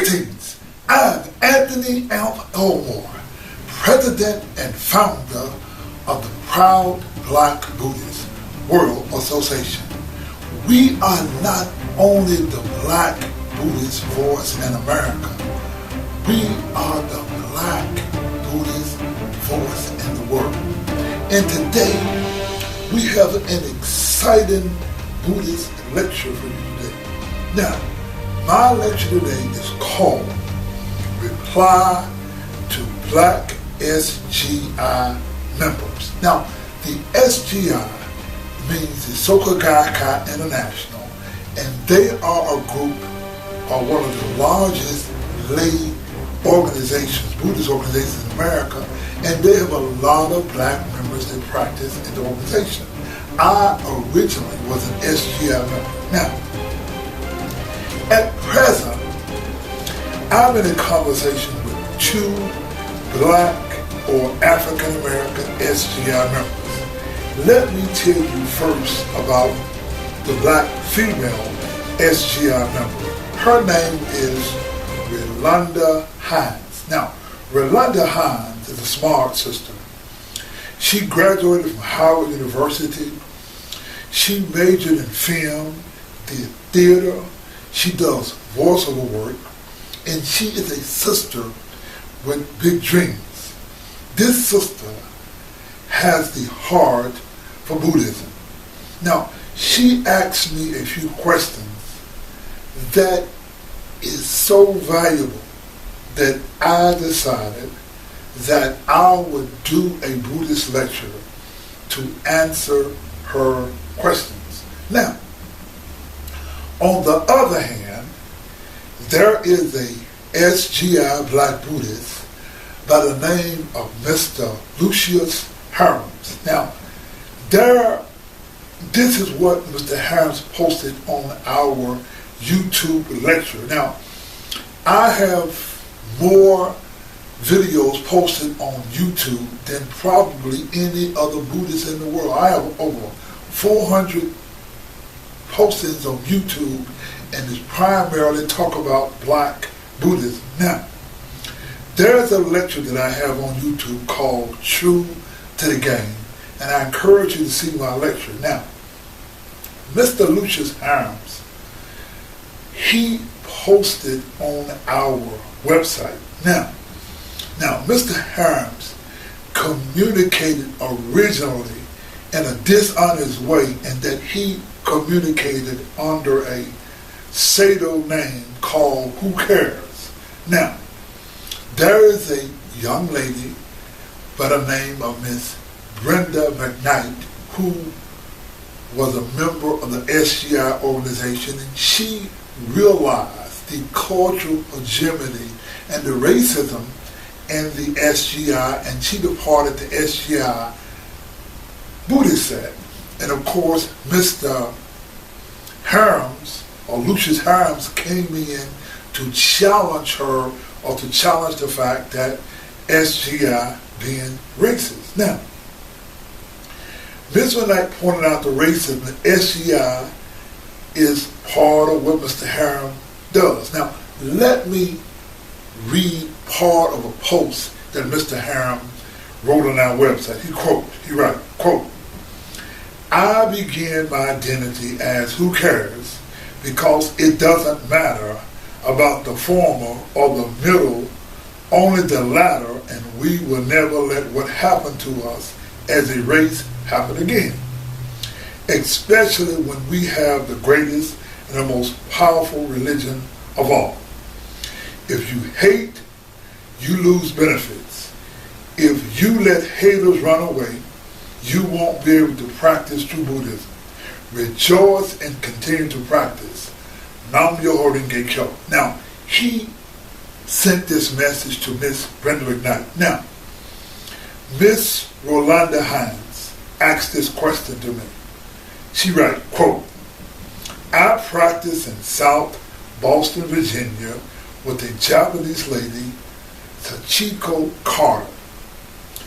Greetings, I'm Anthony Elmore, President and Founder of the Proud Black Buddhist World Association. We are not only the Black Buddhist voice in America, we are the Black Buddhist voice in the world. And today, we have an exciting Buddhist lecture for you today. Now, my lecture today is called Reply to Black SGI Members. Now, the SGI means the Soka Gakkai International, and they are a group, or one of the largest lay organizations, Buddhist organizations in America, and they have a lot of black members that practice in the organization. I originally was an SGI member. Now, at present, I'm in a conversation with two black or African American SGI members. Let me tell you first about the black female SGI member. Her name is Rolanda Hines. Now, Rolanda Hines is a smart sister. She graduated from Howard University. She majored in film, theater. She does voiceover work, and she is a sister with big dreams. This sister has the heart for Buddhism. Now, she asked me a few questions that is so valuable that I decided that I would do a Buddhist lecture to answer her questions. Now, on the other hand, there is a SGI Black Buddhist by the name of Mr. Lucius Harms. Now, this is what Mr. Harms posted on our YouTube lecture. Now, I have more videos posted on YouTube than probably any other Buddhist in the world. I have over 400 postings on YouTube, and it's primarily talk about Black Buddhism. Now, there's a lecture that I have on YouTube called True to the Game, and I encourage you to see my lecture. Now, Mr. Lucius Harms, he posted on our website. Now, Mr. Harms communicated originally in a dishonest way, and that he communicated under a pseudo name called Who Cares? Now, there is a young lady by the name of Miss Brenda McKnight who was a member of the SGI organization, and she realized the cultural hegemony and the racism in the SGI, and she departed the SGI Buddhist sect. And of course, Mr. Harms, or Lucius Harms, came in to challenge her, or to challenge the fact that SGI being racist. Now, Ms. McKnight pointed out the racism that SGI is part of what Mr. Harms does. Now, let me read part of a post that Mr. Harms wrote on our website. He writes, quote, I began my identity as Who Cares because it doesn't matter about the former or the middle, only the latter, and we will never let what happened to us as a race happen again, especially when we have the greatest and the most powerful religion of all. If you hate, you lose benefits. If you let haters run away, you won't be able to practice true Buddhism. Rejoice and continue to practice. Nam Myoho Renge Kyo. Now, he sent this message to Miss Brenda McKnight. Now, Miss Rolanda Hines asked this question to me. She writes, quote, I practice in South Boston, Virginia with a Japanese lady, Sachiko Carter.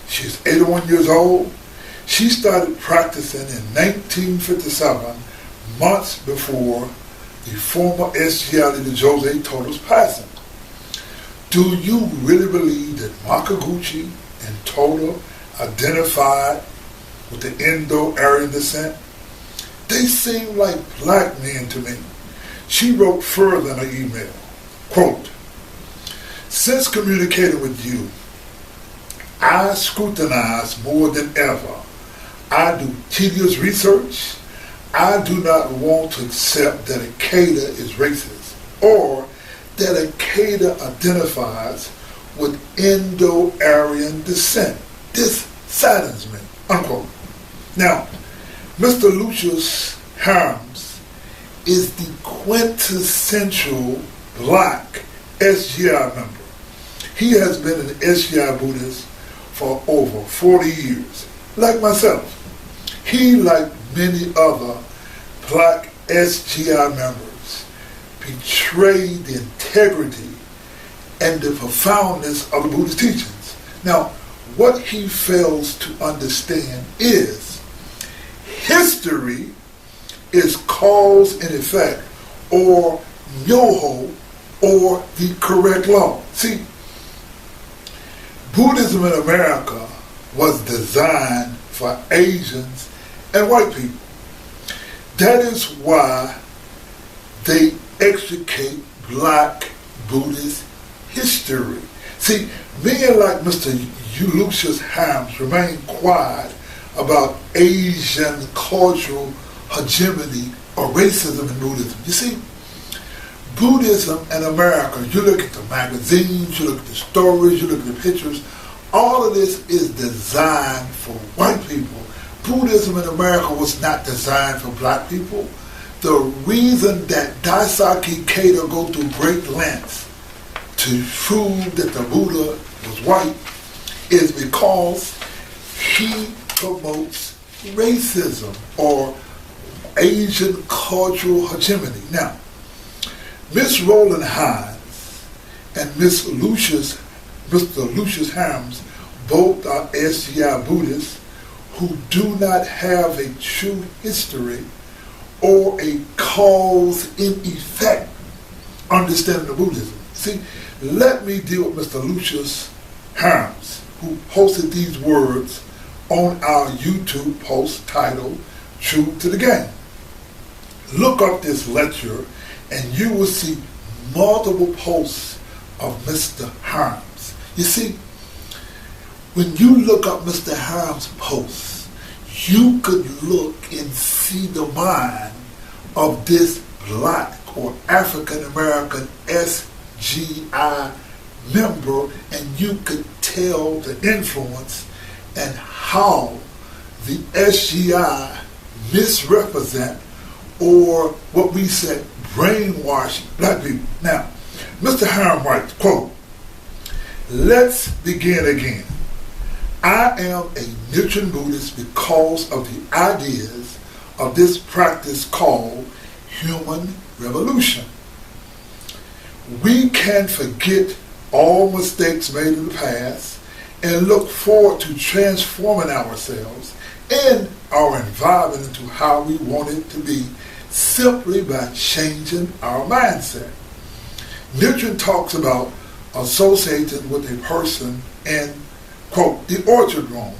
She's 81 years old. She started practicing in 1957, months before the former SGI leader Jose Toto's passing. Do you really believe that Makaguchi and Toda identified with the Indo-Aryan descent? They seem like black men to me. She wrote further in her email, quote, since communicating with you, I scrutinize more than ever. I do tedious research. I do not want to accept that Al-Qaeda is racist or that Al-Qaeda identifies with Indo-Aryan descent. This saddens me, unquote. Now, Mr. Lucius Harms is the quintessential black SGI member. He has been an SGI Buddhist for over 40 years, like myself. He, like many other black SGI members, betrayed the integrity and the profoundness of the Buddhist teachings. Now, what he fails to understand is history is cause and effect, or myoho, or the correct law. See, Buddhism in America was designed for Asians and white people. That is why they extricate black Buddhist history. See, men like Mr. Lucius Harms remain quiet about Asian cultural hegemony or racism in Buddhism. You see, Buddhism in America, you look at the magazines, you look at the stories, you look at the pictures, all of this is designed for white people. Buddhism in America was not designed for black people. The reason that Daisaki Keita go through great lengths to prove that the Buddha was white is because he promotes racism or Asian cultural hegemony. Now, Miss Rolanda Hines and Mr. Lucius Harms both are SGI Buddhists who do not have a true history or a cause and effect understanding of Buddhism. See, let me deal with Mr. Lucius Harms, who posted these words on our YouTube post titled True to the Game. Look up this lecture and you will see multiple posts of Mr. Harms. You see, when you look up Mr. Harms' posts, you could look and see the mind of this black or African American SGI member, and you could tell the influence and how the SGI misrepresent, or what we said, brainwash black people. Now, Mr. Harm writes, quote, let's begin again. I am a Nichiren Buddhist because of the ideas of this practice called human revolution. We can forget all mistakes made in the past and look forward to transforming ourselves and our environment into how we want it to be simply by changing our mindset. Nichiren talks about associating with a person in, quote, the orchard room.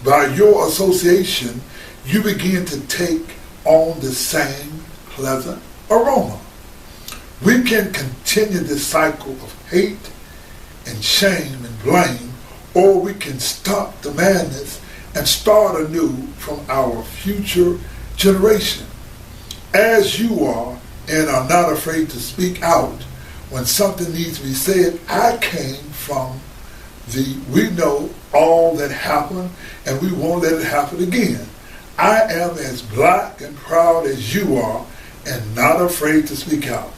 By your association, you begin to take on the same pleasant aroma. We can continue this cycle of hate and shame and blame, or we can stop the madness and start anew from our future generation. As you are and are not afraid to speak out when something needs to be said, I came from we know all that happened and we won't let it happen again. I am as black and proud as you are and not afraid to speak out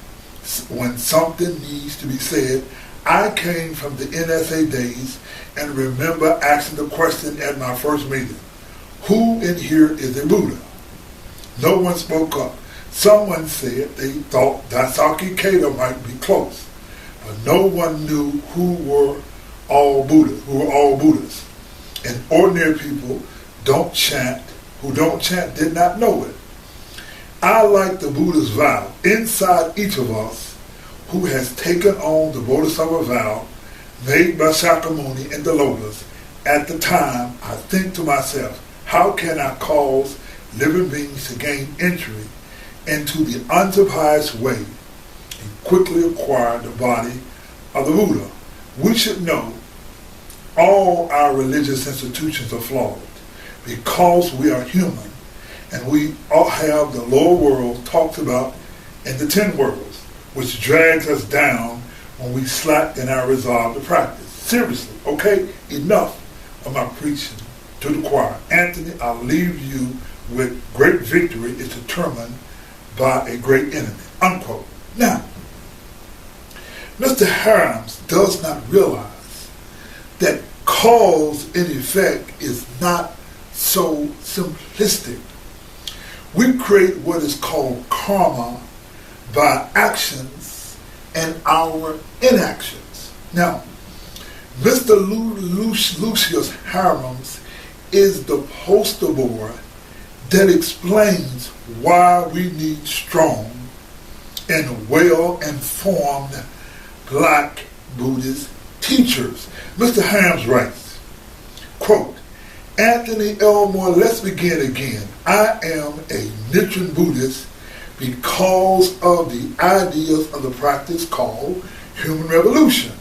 when something needs to be said. I came from the NSA days and remember asking the question at my first meeting, who in here is a Buddha? No one spoke up. Someone said they thought Daisaki Keita might be close, but no one knew who were all Buddhists. And ordinary people who don't chant did not know it. I like the Buddha's vow. Inside each of us who has taken on the Bodhisattva vow made by Shakyamuni and the Lotus, at the time I think to myself, how can I cause living beings to gain entry into the unsurpassed way and quickly acquire the body of the Buddha? We should know all our religious institutions are flawed because we are human, and we all have the lower world talked about in the 10 worlds, which drags us down when we slack in our resolve to practice. Seriously, okay? Enough of my preaching to the choir. Anthony, I'll leave you with great victory is determined by a great enemy. Unquote. Now, Mr. Hines does not realize that cause and effect is not so simplistic. We create what is called karma by actions and our inactions. Now, Mr. Lucius Hines is the poster boy that explains why we need strong and well-informed Black Buddhist teachers. Mr. Hines writes, quote, Anthony Elmore, let's begin again. I am a Nichiren Buddhist because of the ideas of the practice called human revolution.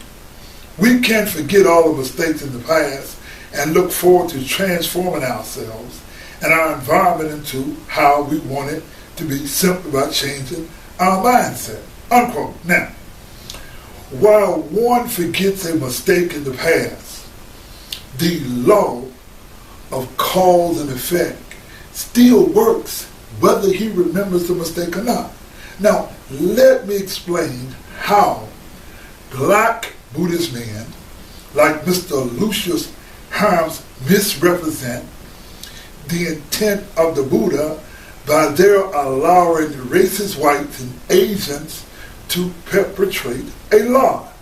We can't forget all the mistakes in the past and look forward to transforming ourselves and our environment into how we want it to be, simply by changing our mindset. Unquote. Now, while one forgets a mistake in the past, the law of cause and effect still works whether he remembers the mistake or not. Now, let me explain how Black Buddhist men like Mr. Lucius Hines misrepresent the intent of the Buddha by their allowing racist whites and Asians to perpetrate a lie.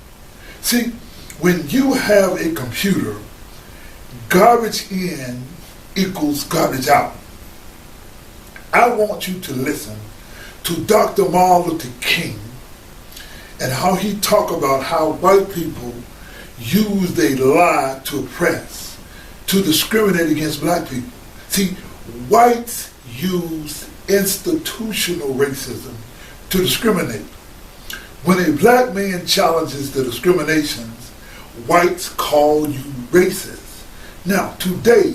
See, when you have a computer, garbage in equals garbage out. I want you to listen to Dr. Martin Luther King and how he talked about how white people used a lie to oppress, to discriminate against black people. See, whites use institutional racism to discriminate. When a black man challenges the discriminations, whites call you racist. Now, today,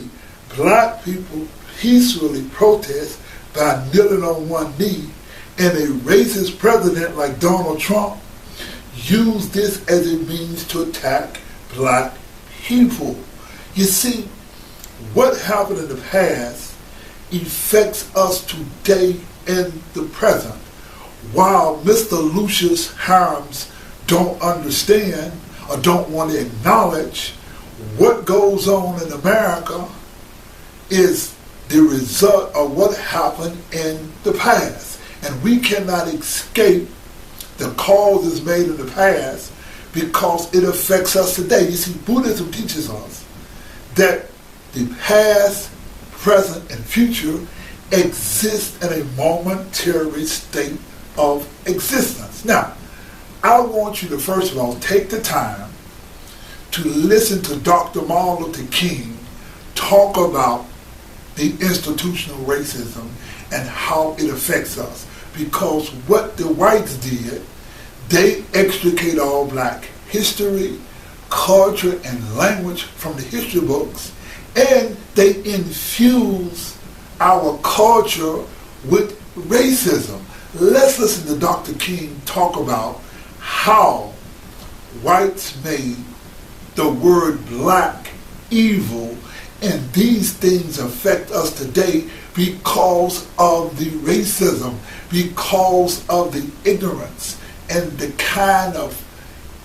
black people peacefully protest by kneeling on one knee, and a racist president like Donald Trump used this as a means to attack black people. You see, what happened in the past affects us today in the present. While Mr. Lucius Hines don't understand or don't want to acknowledge what goes on in America is the result of what happened in the past. And we cannot escape the causes made in the past because it affects us today. You see, Buddhism teaches us that the past, present, and future exist in a momentary state of existence. Now, I want you to first of all take the time to listen to Dr. Martin Luther King talk about the institutional racism and how it affects us. Because what the whites did, they extricate all black history, culture, and language from the history books, and they infuse our culture with racism. Let's listen to Dr. King talk about how whites made the word black evil, and these things affect us today because of the racism, because of the ignorance, and the kind of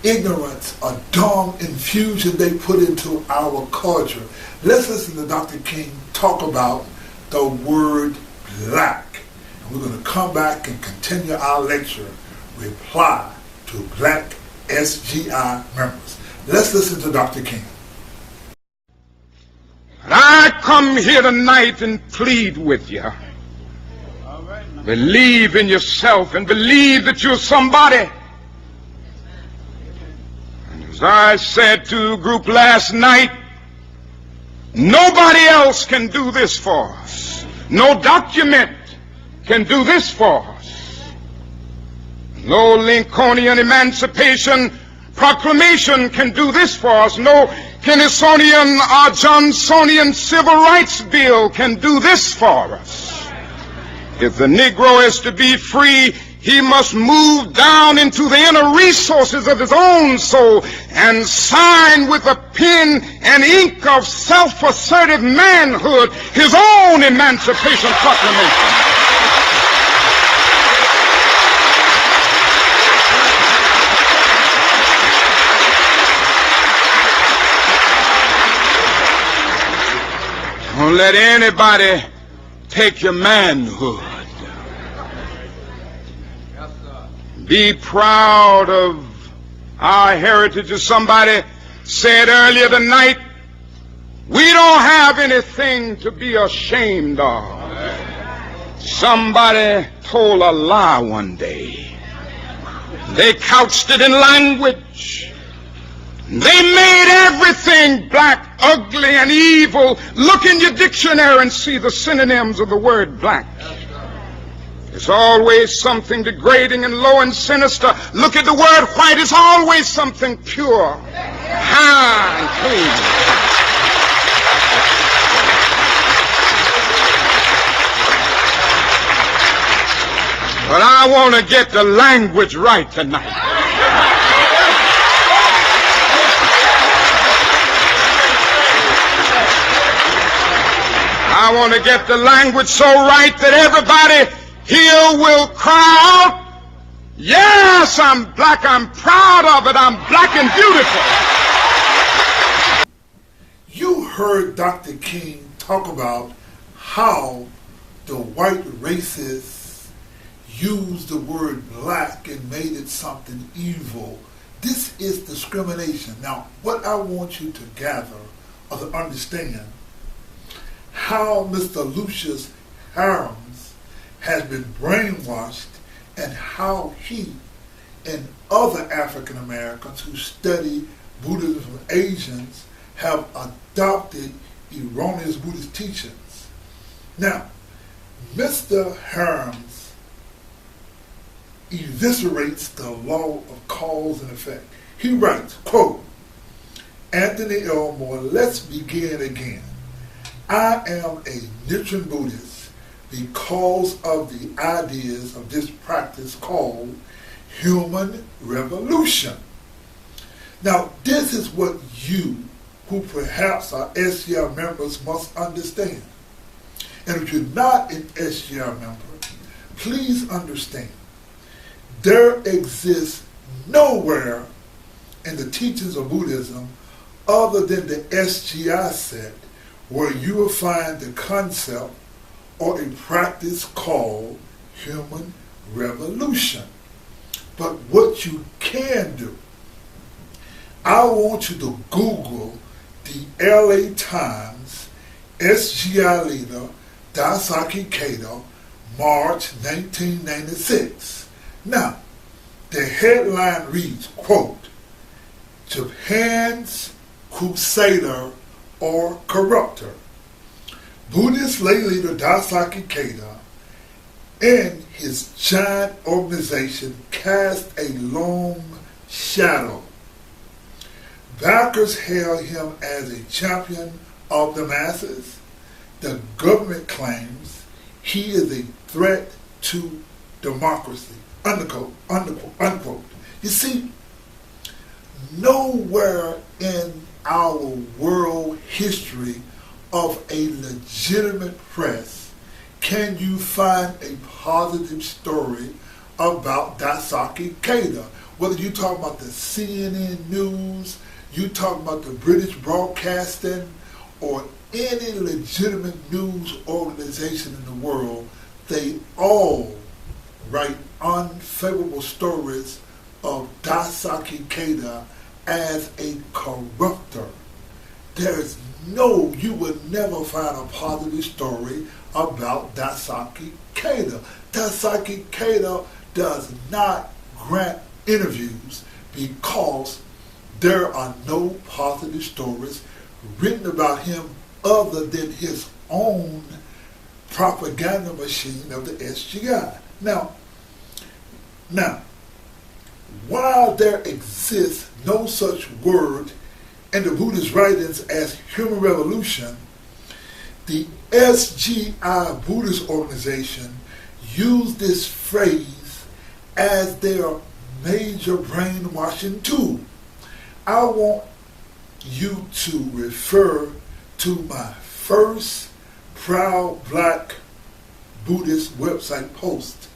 ignorance or dumb infusion they put into our culture. Let's listen to Dr. King talk about the word black. And we're going to come back and continue our lecture, Reply to Black SGI Members. Let's listen to Dr. King. I come here tonight and plead with you. Believe in yourself and believe that you're somebody As I said to the group last night, nobody else can do this for us. No document can do this for us. No Lincolnian Emancipation Proclamation can do this for us. No Kennysonian or Johnsonian Civil Rights Bill can do this for us. If the Negro is to be free, he must move down into the inner resources of his own soul and sign with a pen and ink of self-assertive manhood his own Emancipation Proclamation. Don't let anybody take your manhood. Be proud of our heritage. As somebody said earlier tonight, we don't have anything to be ashamed of. Somebody told a lie one day. They couched it in language. They made everything black, ugly, and evil. Look in your dictionary and see the synonyms of the word black. There's always something degrading and low and sinister. Look at the word white. It's always something pure, high, and clean. But I want to get the language right tonight. I want to get the language so right that everybody here will cry out, yes, I'm black, I'm proud of it, I'm black and beautiful. You heard Dr. King talk about how the white racists used the word black and made it something evil. This is discrimination. Now, what I want you to gather or to understand how Mr. Lucius Harms has been brainwashed and how he and other African Americans who study Buddhism from Asians have adopted erroneous Buddhist teachings. Now, Mr. Harms eviscerates the law of cause and effect. He writes, quote, Anthony Elmore, let's begin again. I am a Nichiren Buddhist because of the ideas of this practice called human revolution. Now, this is what you, who perhaps are SGI members, must understand. And if you're not an SGI member, please understand, there exists nowhere in the teachings of Buddhism other than the SGI sect where you will find the concept or a practice called human revolution. But what you can do, I want you to Google the LA Times SGI leader Daisaki Kato, March 1996. Now, the headline reads, quote, Japan's crusader or corrupter. Buddhist lay leader Daisaki Kato and his giant organization cast a long shadow. Backers hail him as a champion of the masses. The government claims he is a threat to democracy. Unquote, unquote, unquote. You see, nowhere in our world history of a legitimate press can you find a positive story about Daisaki Kato. Whether you talk about the CNN News, you talk about the British Broadcasting, or any legitimate news organization in the world, they all write unfavorable stories of Daisaki Kato as a corrupter. You will never find a positive story about Daisaki Kato. Daisaki Kato does not grant interviews because There are no positive stories written about him other than his own propaganda machine of the SGI. Now, while there exists no such word in the Buddhist writings as human revolution, the SGI Buddhist organization used this phrase as their major brainwashing tool. I want you to refer to my first Proud Black Buddhist website post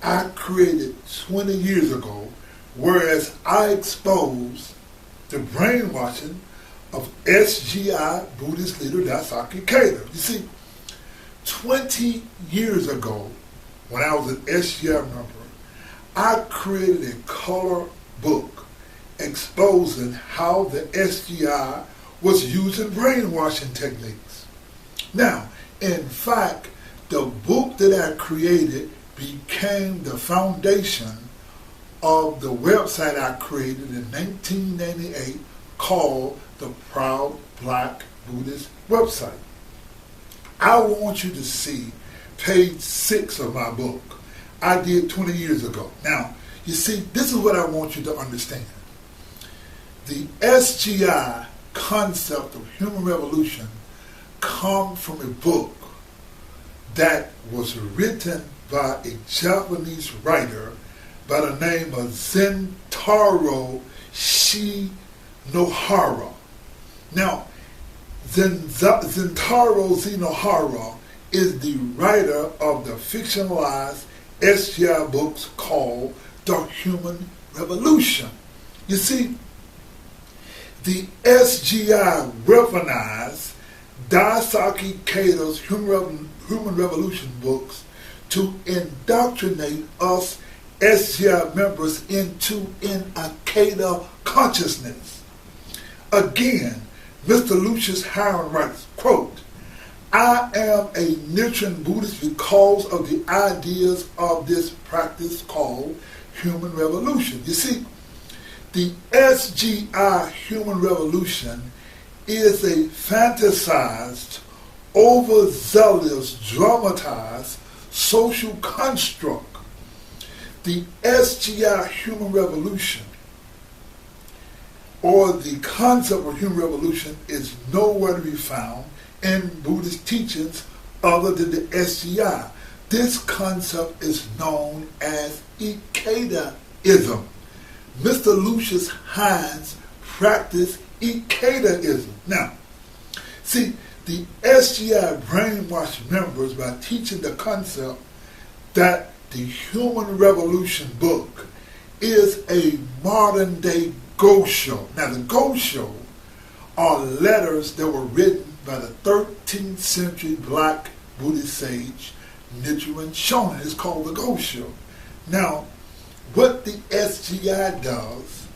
I created 20 years ago, whereas I exposed the brainwashing of SGI Buddhist leader Daisaki Keita. You see, 20 years ago, when I was an SGI member, I created a color book exposing how the SGI was using brainwashing techniques. Now, in fact, the book that I created became the foundation of the website I created in 1998 called the Proud Black Buddhist website. I want you to see page 6 of my book I did 20 years ago. Now, you see, this is what I want you to understand. The SGI concept of human revolution comes from a book that was written by a Japanese writer by the name of Zentaro Shinohara. Now, Zentaro Shinohara is the writer of the fictionalized SGI books called The Human Revolution. You see, the SGI weaponized Daisaki Keita's Human Revolution books to indoctrinate us SGI members into an Keita consciousness. Again, Mr. Lucius Hiron writes, quote, I am a Nichiren Buddhist because of the ideas of this practice called human revolution. You see, the SGI human revolution is a fantasized, overzealous, dramatized social construct. The SGI human revolution, or the concept of human revolution, is nowhere to be found in Buddhist teachings other than the SGI. This concept is known as Ikedaism. Mr. Lucius Hines practiced Ikedaism. Now, see, the SGI brainwashed members by teaching the concept that the Human Revolution book is a modern day ghost show. Now, the ghost show are letters that were written by the 13th century Black Buddhist sage Nichiren Shonin. It's called the ghost show. Now, what the SGI does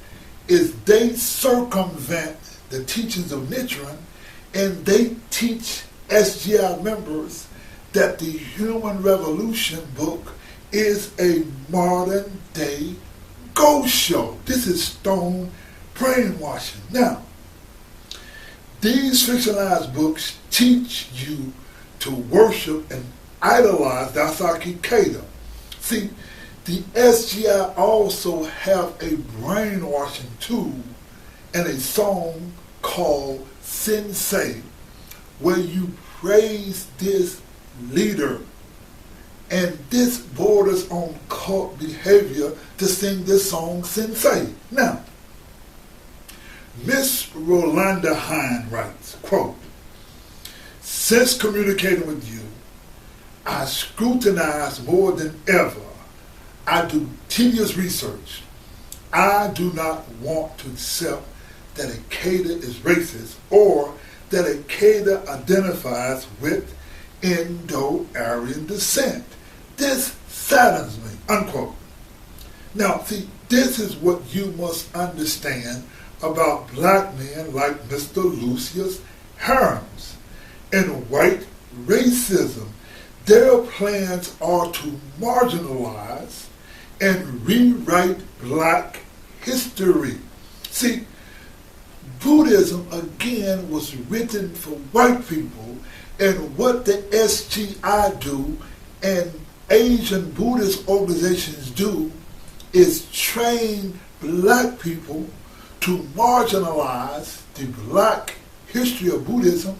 is they circumvent the teachings of Nichiren, and they teach SGI members that the Human Revolution book is a modern day ghost show. This is stone brainwashing. Now, these fictionalized books teach you to worship and idolize Daisaki Keita. See, the SGI also have a brainwashing tool and a song called Sensei, where you praise this leader. And this borders on cult behavior to sing this song Sensei. Now, Miss Rolanda Hines writes, quote, since communicating with you, I scrutinize more than ever. I do tedious research. I do not want to accept that a Keita is racist or that a Keita identifies with Indo-Aryan descent. This saddens me, unquote. Now, see, this is what you must understand about black men like Mr. Lucius Harms and white racism. Their plans are to marginalize and rewrite black history. See, Buddhism, again, was written for white people, and what the SGI do and Asian Buddhist organizations do is train black people to marginalize the black history of Buddhism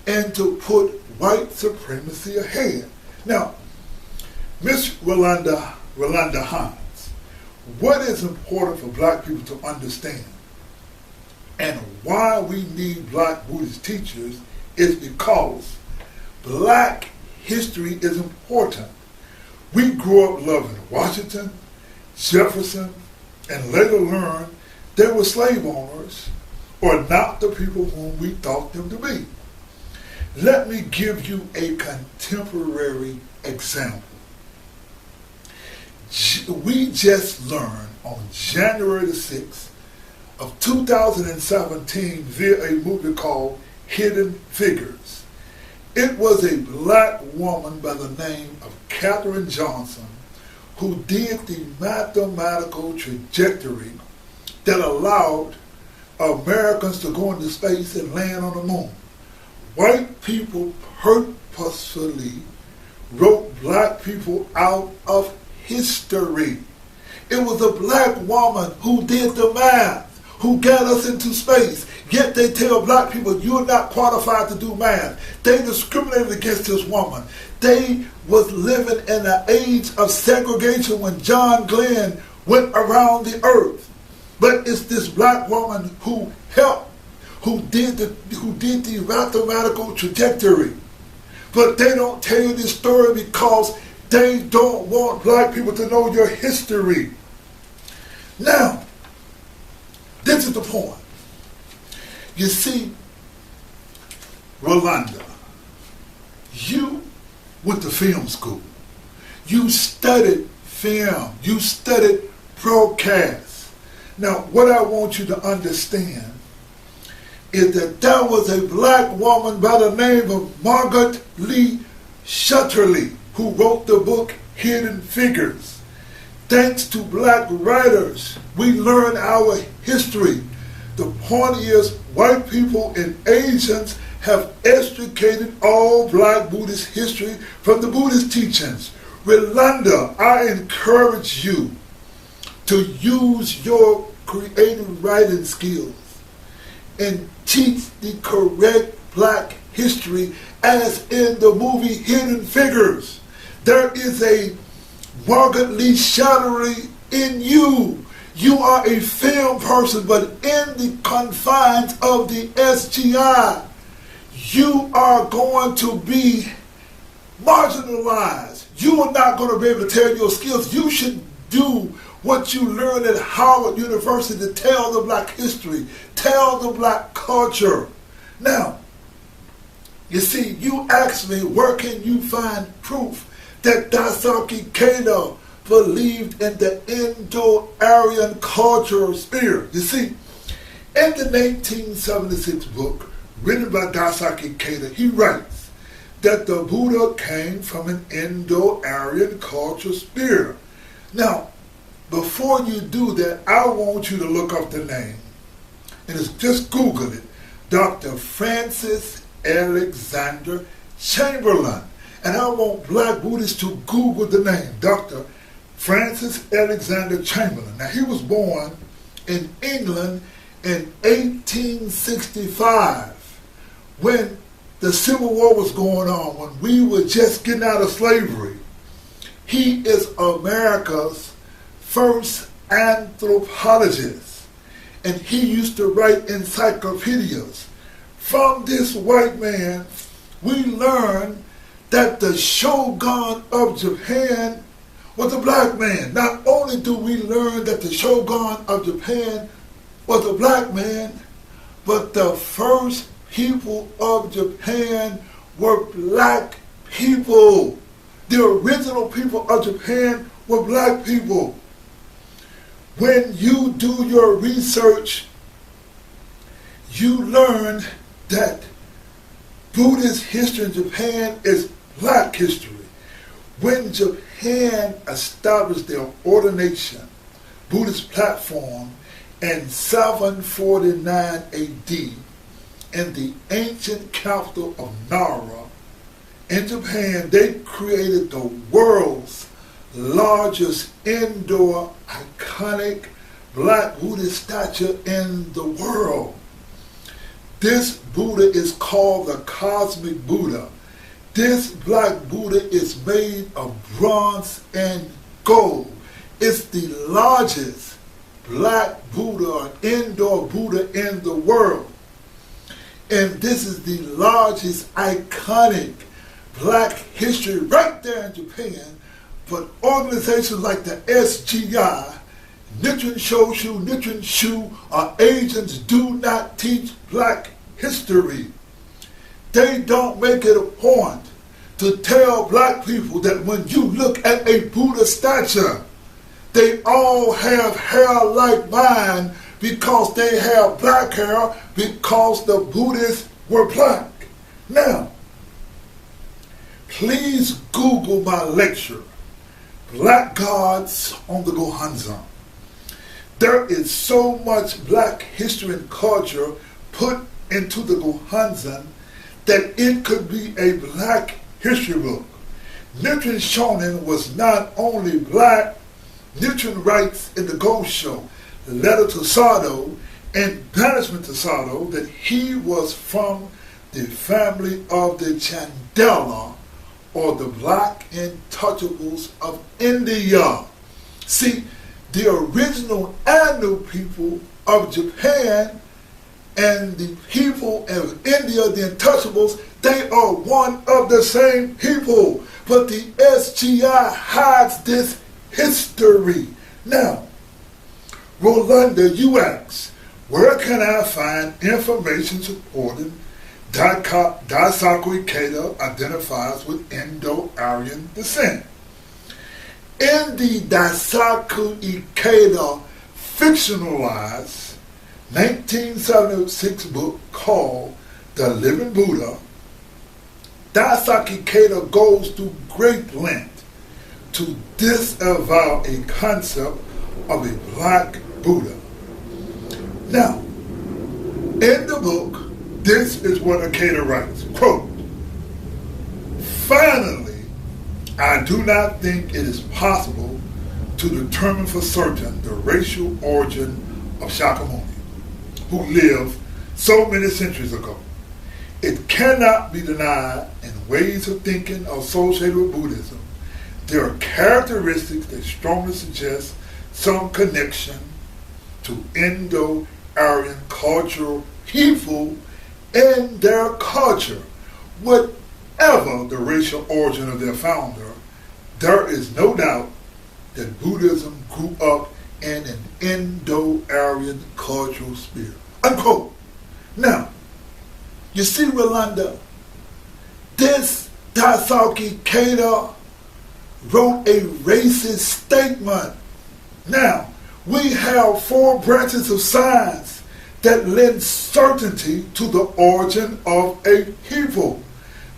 and to put white supremacy ahead. Now, Miss Rolanda Hines, what is important for black people to understand and why we need black Buddhist teachers is because black history is important. We grew up loving Washington, Jefferson, and later learned they were slave owners or not the people whom we thought them to be. Let me give you a contemporary example. We just learned on January the 6th of 2017 via a movie called Hidden Figures. It was a black woman by the name of Katherine Johnson who did the mathematical trajectory that allowed Americans to go into space and land on the moon. White people purposefully wrote black people out of history. It was a black woman who did the math, who got us into space. Yet they tell black people, you're not qualified to do math. They discriminated against this woman. They was living in an age of segregation when John Glenn went around the earth. But it's this black woman who helped, who did the mathematical trajectory. But they don't tell you this story because they don't want black people to know your history. Now, this is the point. You see, Rolanda, you went to film school. You studied film. You studied broadcast. Now, what I want you to understand is that there was a black woman by the name of Margaret Lee Shutterly who wrote the book Hidden Figures. Thanks to black writers, we learn our history. The point is, white people and Asians have extricated all black Buddhist history from the Buddhist teachings. Rolanda, I encourage you to use your creative writing skills and teach the correct black history as in the movie Hidden Figures. There is a Margaret Lee Shutterly in you. You are a film person, but in the confines of the SGI, you are going to be marginalized. You are not going to be able to tell your skills. You should do what you learned at Howard University to tell the black history, tell the black culture. Now, you see, you asked me, where can you find proof that Daisaki Keita believed in the Indo-Aryan cultural spirit? You see, in the 1976 book written by Daisaki Keita, he writes that the Buddha came from an Indo-Aryan cultural spirit. Now, before you do that, I want you to look up the name. And just Google it. Dr. Francis Alexander Chamberlain. And I want black Buddhists to Google the name, Dr. Francis Alexander Chamberlain. Now, he was born in England in 1865 when the Civil War was going on, when we were just getting out of slavery. He is America's first anthropologist, and he used to write encyclopedias. From this white man, we learn that the shogun of Japan was a black man. Not only do we learn that the shogun of Japan was a black man, but the first people of Japan were black people. The original people of Japan were black people. When you do your research, you learn that Buddhist history in Japan is black history. When Japan established their ordination Buddhist platform in 749 AD in the ancient capital of Nara in Japan. They created the world's largest indoor iconic Black Buddhist statue in the world. This Buddha is called the Cosmic Buddha. This Black Buddha is made of bronze and gold. It's the largest Black Buddha or indoor Buddha in the world. And this is the largest iconic Black history right there in Japan. But organizations like the SGI, Nichiren Shoshu, Nichiren Shu, or agents do not teach Black history. They don't make it a point to tell Black people that when you look at a Buddha statue, they all have hair like mine because they have black hair because the Buddhists were black. Now, please Google my lecture, Black Gods on the Gohanzan. There is so much Black history and culture put into the Gohanzan that it could be a Black history book. Nichiren Shonin was not only Black. Nichiren writes in the Gosho, letter to Sado, and banishment to Sado, that he was from the family of the Chandela, or the Black Intouchables of India. See, the original Anu people of Japan and the people of India, the Intouchables, they are one of the same people. But the SGI hides this history. Now, Rolanda, you ask, where can I find information supporting Daisaku Ikeda identifies with Indo-Aryan descent? In the Daisaku Ikeda fictionalized 1976 book called The Living Buddha, Daisaku Ikeda goes to great length to disavow a concept of a Black Buddha. Now, in the book, this is what Ikeda writes, quote, "Finally, I do not think it is possible to determine for certain the racial origin of Shakyamuni, who lived so many centuries ago. It cannot be denied in ways of thinking associated with Buddhism. There are characteristics that strongly suggest some connection to Indo-Aryan cultural people in their culture. Whatever the racial origin of their founder, there is no doubt that Buddhism grew up in an Indo-Aryan cultural spirit." Unquote. Now, you see, Rolanda, this Daisaku Ikeda wrote a racist statement. Now, we have 4 branches of science that lend certainty to the origin of a people.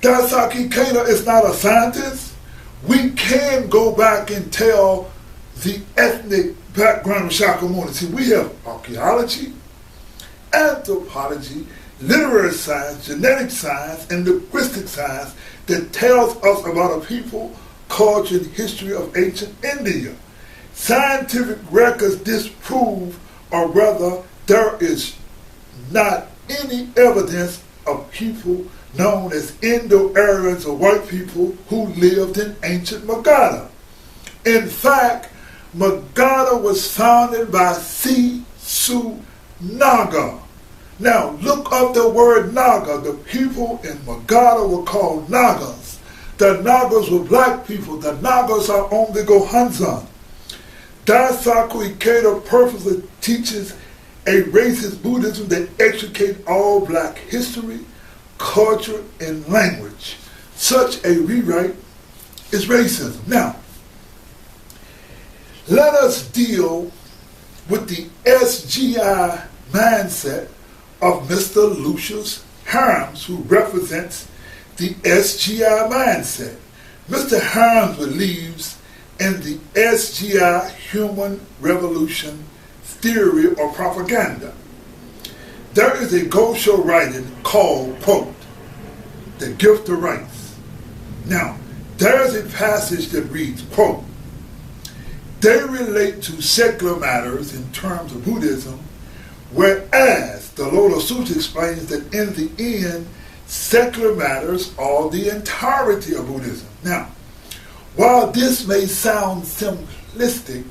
Daisaku Ikeda is not a scientist. We can go back and tell the ethnic background of Shakyamuni. See, we have archaeology, anthropology, literary science, genetic science, and linguistic science that tells us about a people, culture, and history of ancient India. Scientific records disprove, or rather, there is not any evidence of people known as Indo-Aryans or white people who lived in ancient Magadha. In fact, Magadha was founded by Sisu Naga. Now, look up the word Naga. The people in Magadha were called Nagas. The Nagas were black people. The Nagas are on the Gohanzan. Daisaku Ikeda purposely teaches a racist Buddhism that extricates all black history, culture, and language. Such a rewrite is racism. Now, let us deal with the SGI mindset of Mr. Lucius Harms, who represents the SGI mindset. Mr. Harms believes in the SGI human revolution theory or propaganda. There is a Gosho writing called, quote, The Gift of Rights. Now, there's a passage that reads, quote, they relate to secular matters in terms of Buddhism, whereas the Lola Sutra explains that in the end, secular matters are the entirety of Buddhism. Now, while this may sound simplistic,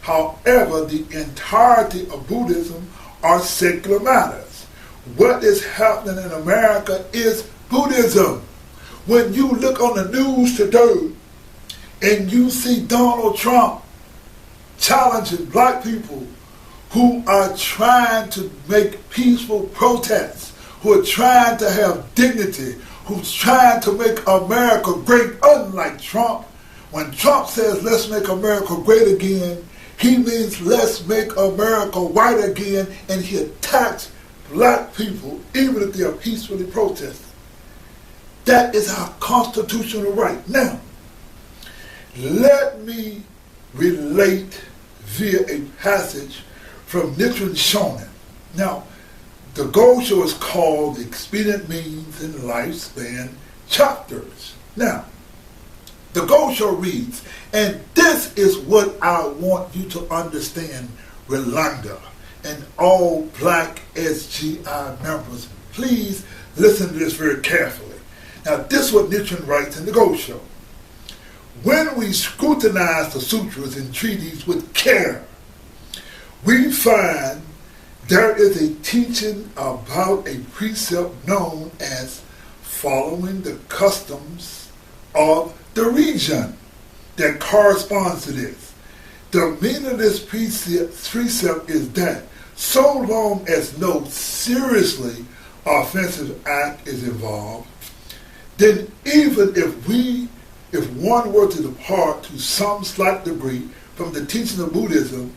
however, the entirety of Buddhism are secular matters. What is happening in America is Buddhism. When you look on the news today and you see Donald Trump challenging black people who are trying to make peaceful protests, who are trying to have dignity, who's trying to make America great, unlike Trump. When Trump says, let's make America great again, he means let's make America white again, and he attacks black people, even if they are peacefully protesting. That is our constitutional right. Now, let me relate via a passage from Nichiren Shonin. Now, the Gosho is called The Expedient Means and Lifespan Chapters. Now, the Gosho reads, and this is what I want you to understand, Rolanda, and all black SGI members. Please listen to this very carefully. Now, this is what Nichiren writes in the Gosho. When we scrutinize the sutras and treaties with care, we find there is a teaching about a precept known as following the customs of the region that corresponds to this. The meaning of this precept is that so long as no seriously offensive act is involved, then even if one were to depart to some slight degree from the teaching of Buddhism,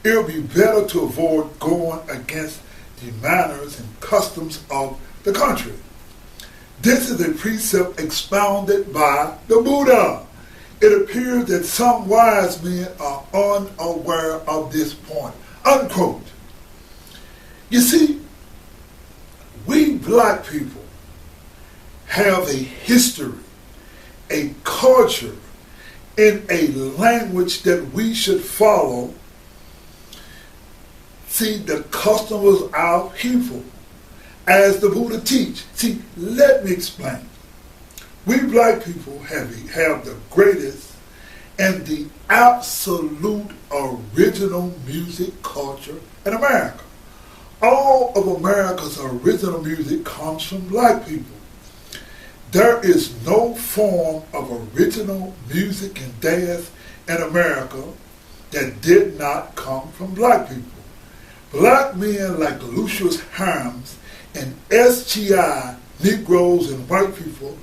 it would be better to avoid going against the manners and customs of the country. This is a precept expounded by the Buddha. It appears that some wise men are unaware of this point. Unquote. You see, we black people have a history, a culture, and a language that we should follow. See, the custom of our people, as the Buddha teach. See, let me explain. We black people have the greatest and the absolute original music culture in America. All of America's original music comes from black people. There is no form of original music and dance in America that did not come from black people. Black men like Lucius Hines and SGI, Negroes and white people,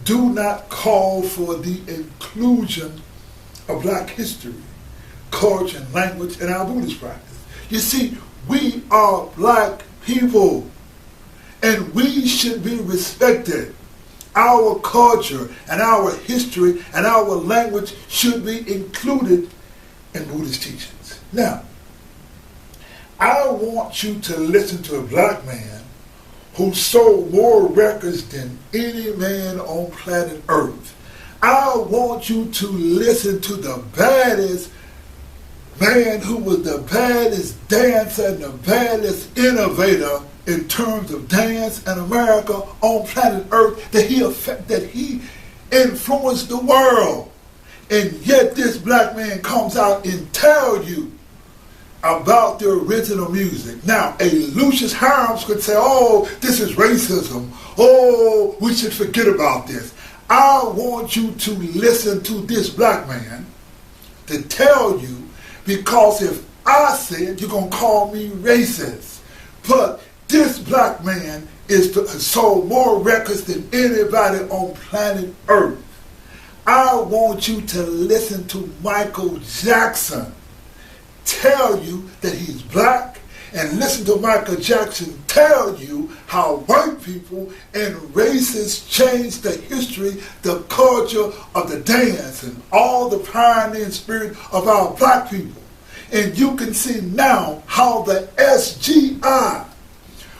do not call for the inclusion of black history, culture, and language in our Buddhist practice. You see, we are black people, and we should be respected. Our culture and our history and our language should be included in Buddhist teachings. Now, I want you to listen to a black man who sold more records than any man on planet Earth. I want you to listen to the baddest man who was the baddest dancer and the baddest innovator in terms of dance in America on planet Earth, that he influenced the world. And yet this black man comes out and tells you about the original music. Now, a Lucius Hines could say, oh, this is racism. Oh, we should forget about this. I want you to listen to this black man to tell you, because if I say it, you're going to call me racist. But this black man has sold more records than anybody on planet Earth. I want you to listen to Michael Jackson tell you that he's black, and listen to Michael Jackson tell you how white people and races changed the history, the culture of the dance, and all the pioneering spirit of our black people. And you can see now how the SGI,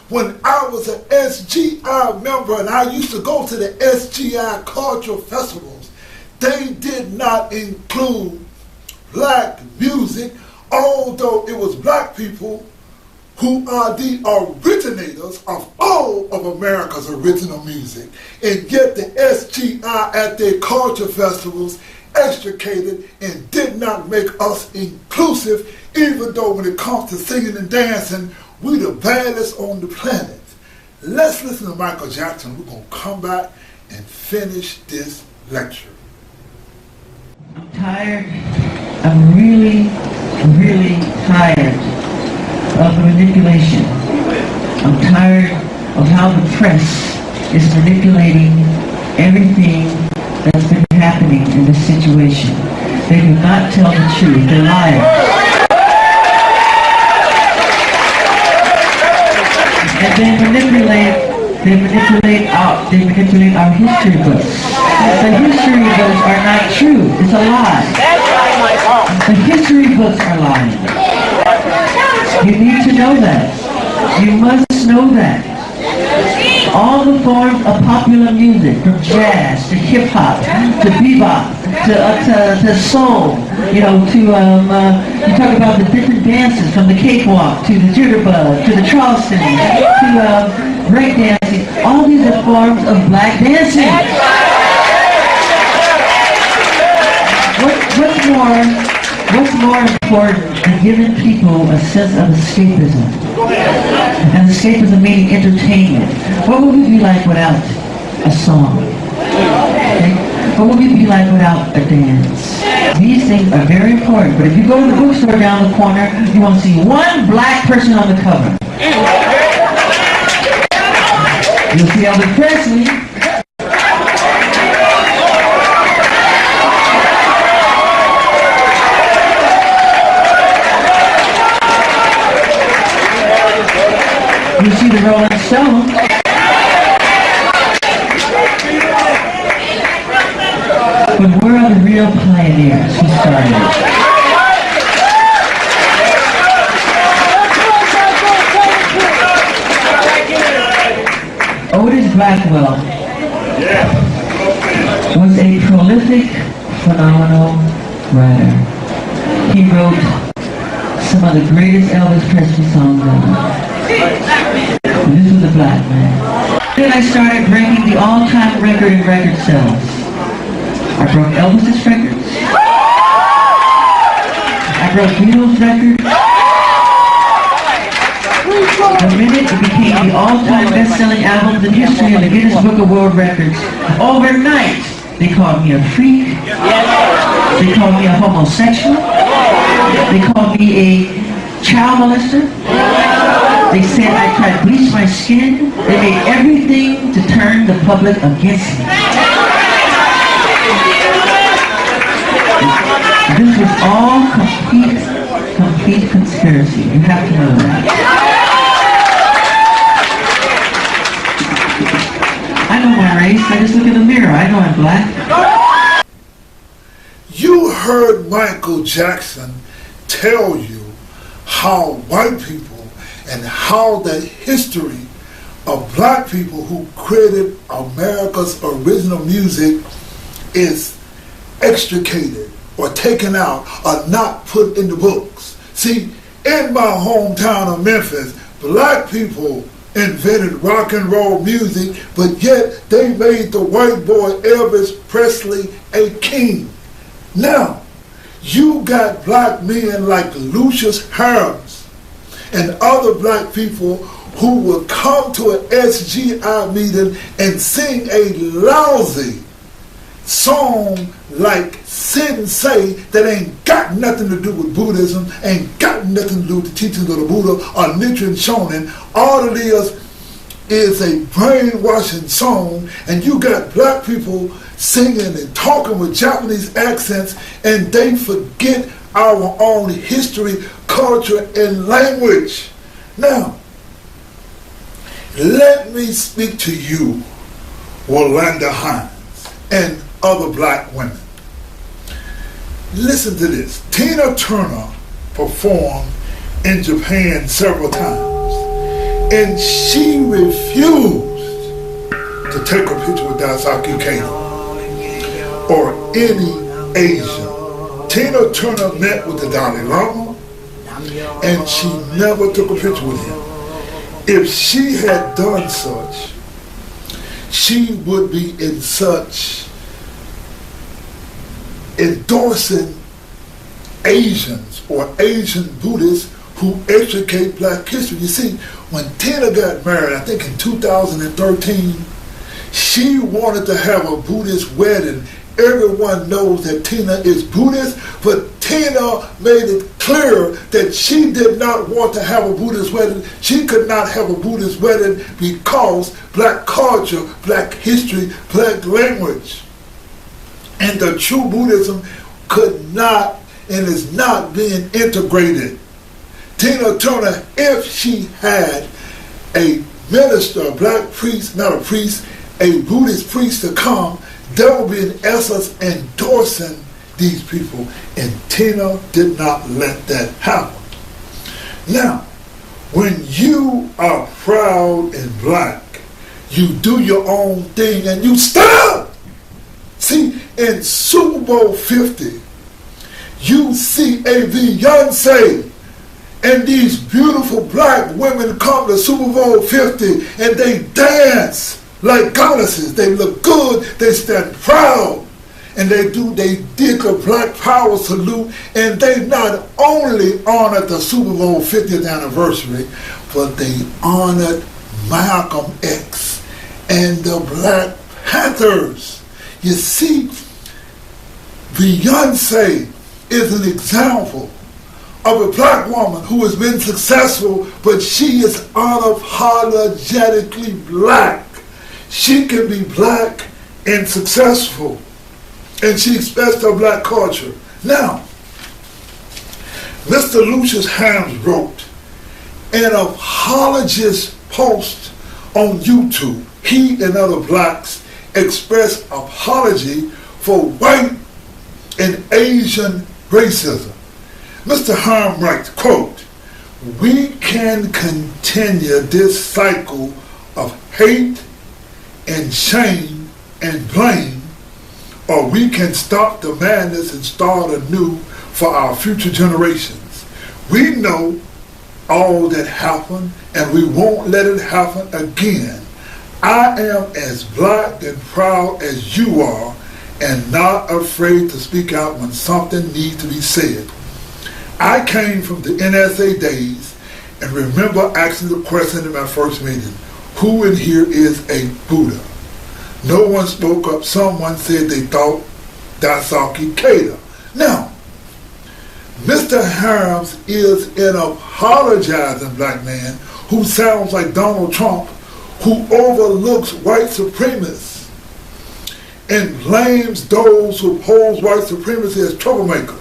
when I was an SGI member and I used to go to the SGI cultural festivals, they did not include black music, although it was black people who are the originators of all of America's original music. And yet the SGI at their culture festivals extricated and did not make us inclusive, even though when it comes to singing and dancing, we the baddest on the planet. Let's listen to Michael Jackson. We're going to come back and finish this lecture. I'm tired. I'm really, really tired of the manipulation. I'm tired of how the press is manipulating everything that's been happening in this situation. They do not tell the truth. They're liars. And they manipulate our history books. The history books are not true. It's a lie. The history books are lying. You need to know that. You must know that. All the forms of popular music, from jazz to hip hop to bebop to soul, you talk about the different dances, from the cakewalk to the jitterbug to the Charleston to breakdancing. All these are forms of black dancing. What's more important than giving people a sense of escapism? And escapism meaning entertainment. What would we be like without a song? Okay? What would we be like without a dance? These things are very important, but if you go to the bookstore down the corner, you won't see one black person on the cover. You'll see Elvis Presley. You see the Rolling Stones. But where are the real pioneers who started it? Otis Blackwell was a prolific, phenomenal writer. He wrote some of the greatest Elvis Presley songs ever. This was a black man. Then I started breaking the all-time record in record sales. I broke Elvis's records. I broke Beatles' records. The minute it became the all-time best-selling albums in history in the Guinness Book of World Records, overnight they called me a freak. They called me a homosexual. They called me a child molester. They said I tried to bleach my skin. They made everything to turn the public against me. This was all complete conspiracy. You have to know that. I know my race. I just look in the mirror. I know I'm black. You heard Michael Jackson tell you how white people and how the history of black people who created America's original music is extricated or taken out or not put in the books. See, in my hometown of Memphis, black people invented rock and roll music, but yet they made the white boy Elvis Presley a king. Now, you got black men like Lucius Harris and other black people who will come to an SGI meeting and sing a lousy song like Sit and Say that ain't got nothing to do with Buddhism, ain't got nothing to do with the teachings of the Buddha or Nichiren Shonin. All it is a brainwashing song, and you got black people singing and talking with Japanese accents, and they forget our own history, culture, and language. Now, let me speak to you, Rolanda Hines, and other black women. Listen to this. Tina Turner performed in Japan several times, and she refused to take a picture with Daisaki Keita or any Asian. Tina Turner met with the Dalai Lama, and she never took a picture with him. If she had done such, she would be in such endorsing Asians or Asian Buddhists who educate black history. You see, when Tina got married, I think in 2013, she wanted to have a Buddhist wedding. Everyone knows that Tina is Buddhist, but Tina made it clear that she did not want to have a Buddhist wedding. She could not have a Buddhist wedding because black culture, black history, black language, and the true Buddhism could not and is not being integrated. Tina Turner, if she had a minister, a black priest, not a priest, a Buddhist priest to come, that would be in essence endorsing these people, and Tina did not let that happen. Now, when you are proud and black, you do your own thing and you stand. See, in Super Bowl 50, you see a Beyonce and these beautiful black women come to Super Bowl 50 and they dance like goddesses. They look good, they stand proud, and they did the Black Power salute, and they not only honored the Super Bowl 50th anniversary, but they honored Malcolm X and the Black Panthers. You see, Beyonce is an example of a black woman who has been successful, but she is unapologetically black. She can be black and successful, and she expressed her black culture. Now, Mr. Lucius Hines wrote an apologist post on YouTube. He and other blacks expressed apology for white and Asian racism. Mr. Hines writes, quote, "We can continue this cycle of hate and shame and blame, or we can stop the madness and start anew for our future generations. We know all that happened, and we won't let it happen again. I am as black and proud as you are, and not afraid to speak out when something needs to be said. I came from the NSA days and remember asking the question in my first meeting, who in here is a Buddha? No one spoke up. Someone said they thought Daisaki Keita. Now, Mr. Harms is an apologizing black man who sounds like Donald Trump, who overlooks white supremacists and blames those who oppose white supremacy as troublemakers.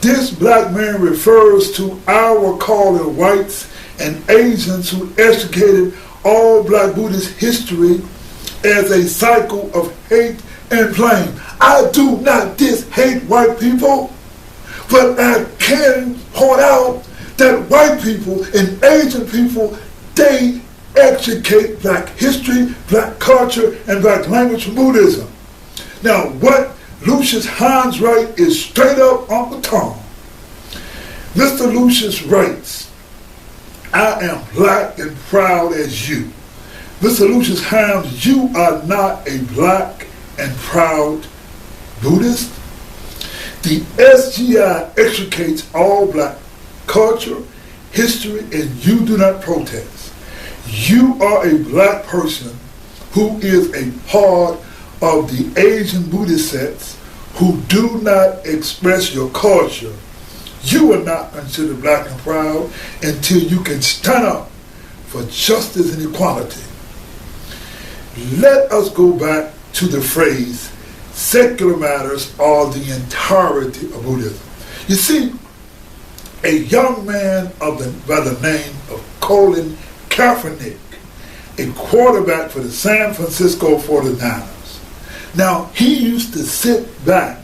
This black man refers to our calling whites and Asians who educated all black Buddhist history as a cycle of hate and blame. I do not hate white people, but I can point out that white people and Asian people, they educate black history, black culture, and black language from Buddhism. Now, what Lucius Hines writes is straight up on the tongue. Mr. Lucius writes, I am black and proud as you. Mr. Lucius Hines, you are not a black and proud Buddhist. The SGI educates all black culture, history, and you do not protest. You are a black person who is a part of the Asian Buddhist sects who do not express your culture. You are not considered black and proud until you can stand up for justice and equality. Let us go back to the phrase, secular matters are the entirety of Buddhism. You see, a young man by the name of Colin Kaepernick, a quarterback for the San Francisco 49ers. Now, he used to sit back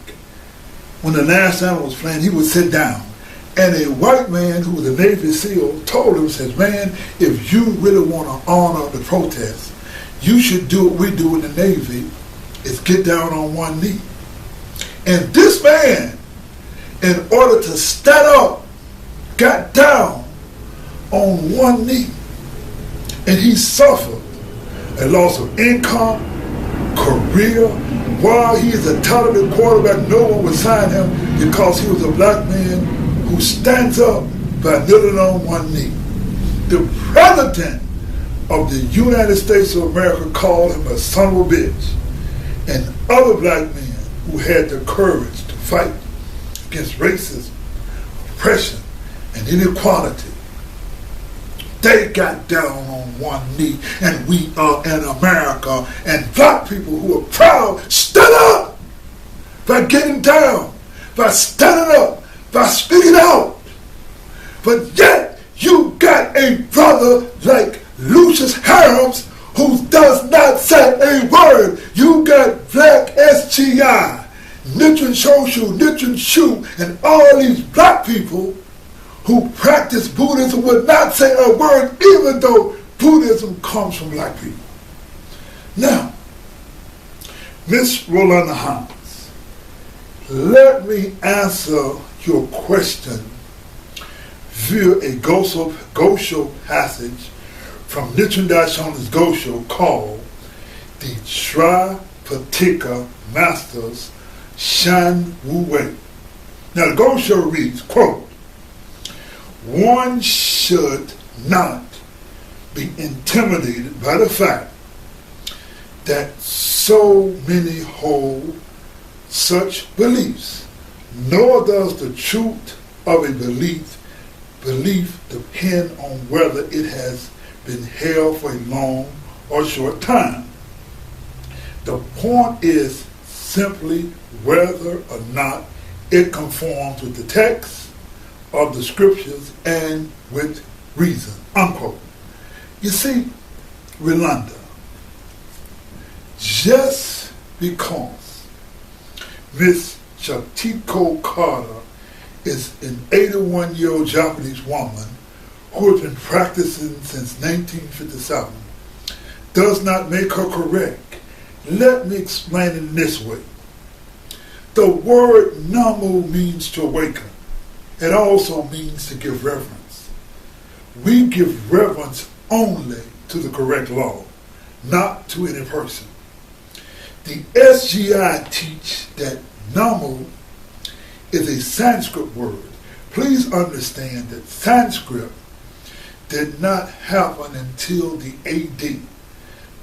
when the national anthem was playing. He would sit down And a white man who was a Navy SEAL told him, says, man, if you really want to honor the protest, you should do what we do in the Navy, is get down on one knee. And this man, in order to stand up, got down on one knee. And he suffered a loss of income, career. While he is a talented quarterback, no one would sign him because he was a black man who stands up by kneeling on one knee. The president of the United States of America called him a son of a bitch. And other black men who had the courage to fight against racism, oppression, and inequality, they got down on one knee. And we are in America, and black people who are proud stand up by getting down, by standing up, by speaking out. But yet you got a brother like Lucius Harams who does not say a word. You got Black SGI, Nichiren Shoshu, Nichiren Shu, and all these black people who practice Buddhism would not say a word, even though Buddhism comes from black people. Now, Miss Rolanda Hines, let me answer your question via a Gosho passage from Nichiren Daishonin's Gosho called the Tripatika Masters Shan Wu Wei. Now the Gosho reads, quote, one should not be intimidated by the fact that so many hold such beliefs, nor does the truth of a belief depend on whether it has been held for a long or short time. The point is simply whether or not it conforms with the text of the scriptures and with reason, unquote. You see, Rolanda, just because Miss Chatiko Carter is an 81-year-old Japanese woman who has been practicing since 1957 does not make her correct. Let me explain it in this way. The word namu means to awaken. It also means to give reverence. We give reverence only to the correct law, not to any person. The SGI teach that namu is a Sanskrit word. Please understand that Sanskrit did not happen until the AD.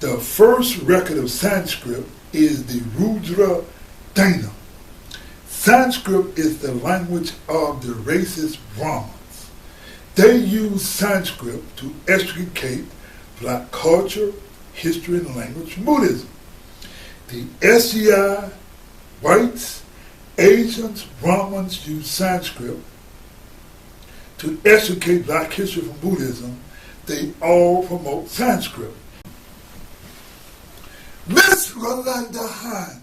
The first record of Sanskrit is the Rudra Dana. Sanskrit is the language of the racist Brahmins. They use Sanskrit to extricate black culture, history, and language from Buddhism. The SGI, whites, Asians, Brahmins use Sanskrit to extricate black history from Buddhism. They all promote Sanskrit. Miss Rolanda Hines,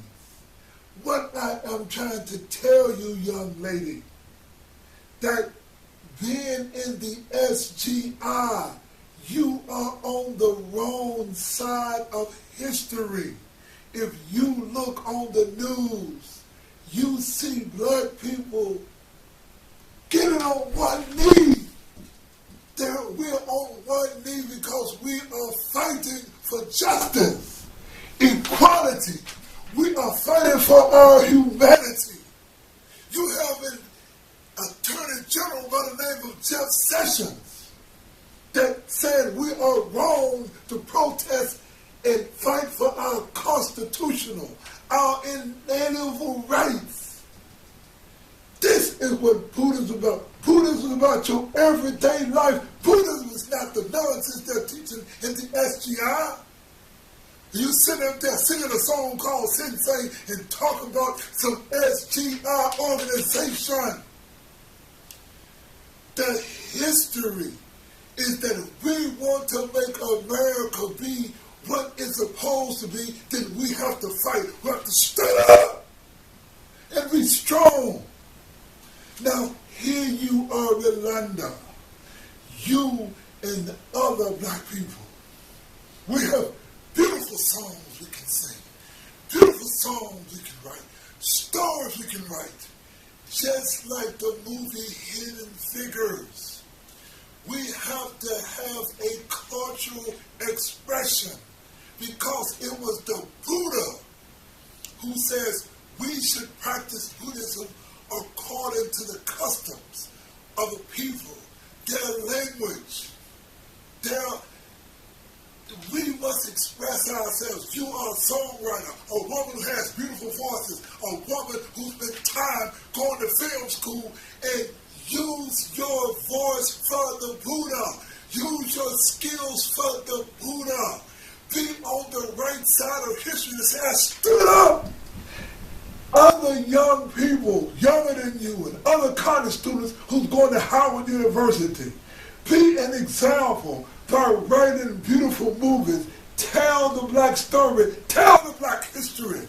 what I am trying to tell you, young lady, that being in the SGI, you are on the wrong side of history. If you look on the news, you see black people getting on one knee. We're on one knee because we are fighting for justice, equality. We are fighting for our humanity. You have an Attorney General by the name of Jeff Sessions that said we are wrong to protest and fight for our constitutional, our inalienable rights. This is what Buddhism is about. Buddhism is about your everyday life. Buddhism is not the nonsense they're teaching in the SGI. You sit up there singing a song called Sensei and talk about some SGI organization. The history is that if we want to make America be what it's supposed to be, then we have to fight. We have to stand up and be strong. Now, here you are Rolanda, you and the other black people, we have beautiful songs we can sing, beautiful songs we can write, stories we can write, just like the movie Hidden Figures. We have to have a cultural expression because it was the Buddha who says we should practice Buddhism according to the customs of the people, their language, we must express ourselves. You are a songwriter, a woman who has beautiful voices, a woman who spent time going to film school, and use your voice for the Buddha. Use your skills for the Buddha. Be on the right side of history to say, I stood up. Other young people, younger than you, and other college students who's going to Howard University, be an example by writing beautiful movies. Tell the black story. Tell the black history.